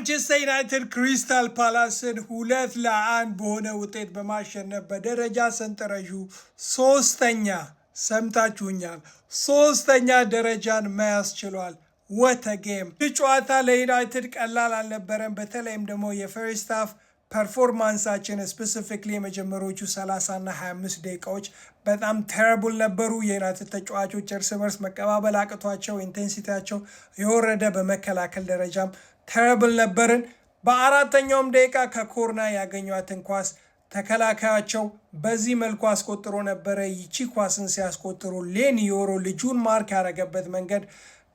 ማንቸስተር ዩናይትድ ክሪስታል ፓላስን 2-1 በሆነ ውጤት በማሸነፍ በደረጃ ሰንጠረዡ ሶስተኛ ሰምታችሁኛል፣ ሶስተኛ ደረጃን መያዝ ችሏል። ወተ ጌም! ይህ ጨዋታ ለዩናይትድ ቀላል አልነበረም። በተለይም ደግሞ የፈርስት ሃፍ ፐርፎርማንሳችን ስፔሲፊክሊ የመጀመሪያዎቹ 30 እና 25 ደቂቃዎች በጣም ተረብል ነበሩ። የዩናይትድ ተጫዋቾች እርስ በርስ መቀባበል አቅቷቸው ኢንቴንሲቲያቸው የወረደ፣ በመከላከል ደረጃም ተረብል ነበርን። በአራተኛውም ደቂቃ ከኮርና ያገኟትን ኳስ ተከላካያቸው በዚህ መልኩ አስቆጥሮ ነበረ። ይቺ ኳስን ሲያስቆጥሩ ሌኒዮሮ ልጁን ማርክ ያደረገበት መንገድ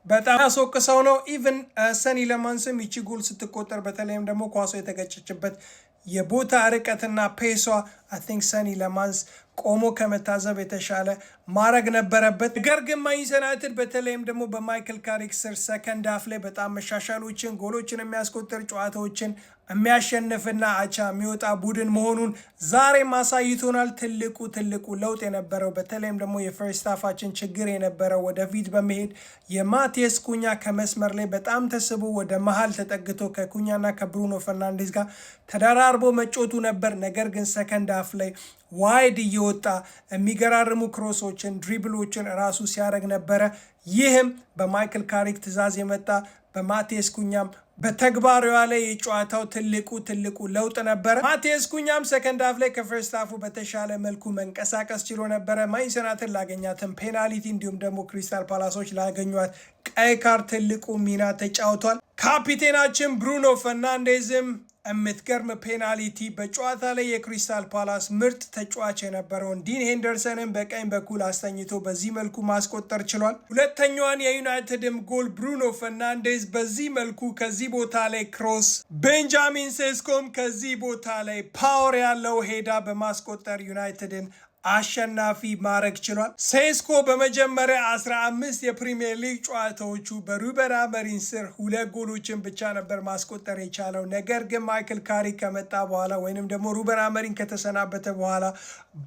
በጣም ያስወቅሰው ነው። ኢቨን ሰኒ ለማንስም ይቺ ጎል ስትቆጠር በተለይም ደግሞ ኳሷ የተገጨችበት የቦታ ርቀትና ፔሷ አይ ቲንክ ሰኒ ለማንስ ቆሞ ከመታዘብ የተሻለ ማድረግ ነበረበት። ነገር ግን ማንቸስተር ዩናይትድ በተለይም ደግሞ በማይክል ካሪክ ስር ሰከንድ ሃፍ ላይ በጣም መሻሻሎችን፣ ጎሎችን የሚያስቆጥር ጨዋታዎችን የሚያሸንፍና አቻ የሚወጣ ቡድን መሆኑን ዛሬ ማሳይቶናል። ትልቁ ለውጥ የነበረው በተለይም ደግሞ የፈርስት ሃፋችን ችግር የነበረው ወደፊት በመሄድ የማቴስ ኩኛ ከመስመር ላይ በጣም ተስቦ ወደ መሀል ተጠግቶ ከኩኛና ከብሩኖ ፈርናንዴዝ ጋር ተደራርቦ መጮቱ ነበር። ነገር ግን ሰከንድ ሃፍ ላይ ዋይድ እየወጣ የሚገራርሙ ክሮሶችን፣ ድሪብሎችን ራሱ ሲያደርግ ነበረ። ይህም በማይክል ካሪክ ትዕዛዝ የመጣ በማቴስ ኩኛም በተግባሪዋ ላይ የጨዋታው ትልቁ ለውጥ ነበረ። ማቴስ ኩኛም ሰከንድ ሃፍ ላይ ከፈርስት ሃፉ በተሻለ መልኩ መንቀሳቀስ ችሎ ነበረ። ማንቸስተር ዩናይትድ ላገኛትን ፔናልቲ እንዲሁም ደግሞ ክሪስታል ፓላሶች ላገኟት ቀይ ካርድ ትልቁ ሚና ተጫውቷል። ካፒቴናችን ብሩኖ ፈርናንዴዝም የምትገርም ፔናልቲ በጨዋታ ላይ የክሪስታል ፓላስ ምርጥ ተጫዋች የነበረውን ዲን ሄንደርሰንን በቀኝ በኩል አስተኝቶ በዚህ መልኩ ማስቆጠር ችሏል። ሁለተኛዋን የዩናይትድም ጎል ብሩኖ ፈርናንዴዝ በዚህ መልኩ ከዚህ ቦታ ላይ ክሮስ፣ ቤንጃሚን ሴስኮም ከዚህ ቦታ ላይ ፓወር ያለው ሄዳ በማስቆጠር ዩናይትድን አሸናፊ ማድረግ ችሏል። ሴስኮ በመጀመሪያ 15 የፕሪሚየር ሊግ ጨዋታዎቹ በሩበን አሞሪም ስር 2 ጎሎችን ብቻ ነበር ማስቆጠር የቻለው። ነገር ግን ማይክል ካሪክ ከመጣ በኋላ ወይንም ደግሞ ሩበን አሞሪም ከተሰናበተ በኋላ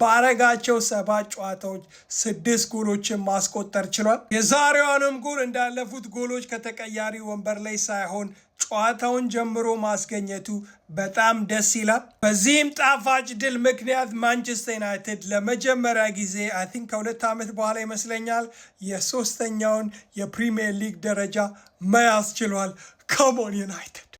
ባረጋቸው 7 ጨዋታዎች 6 ጎሎችን ማስቆጠር ችሏል። የዛሬዋንም ጎል እንዳለፉት ጎሎች ከተቀያሪ ወንበር ላይ ሳይሆን ጨዋታውን ጀምሮ ማስገኘቱ በጣም ደስ ይላል። በዚህም ጣፋጭ ድል ምክንያት ማንቸስተር ዩናይትድ ለመጀመሪያ ጊዜ አይ ቲንክ ከ2 ዓመት በኋላ ይመስለኛል የሶስተኛውን የፕሪሚየር ሊግ ደረጃ መያዝ ችሏል። ካም ኦን ዩናይትድ!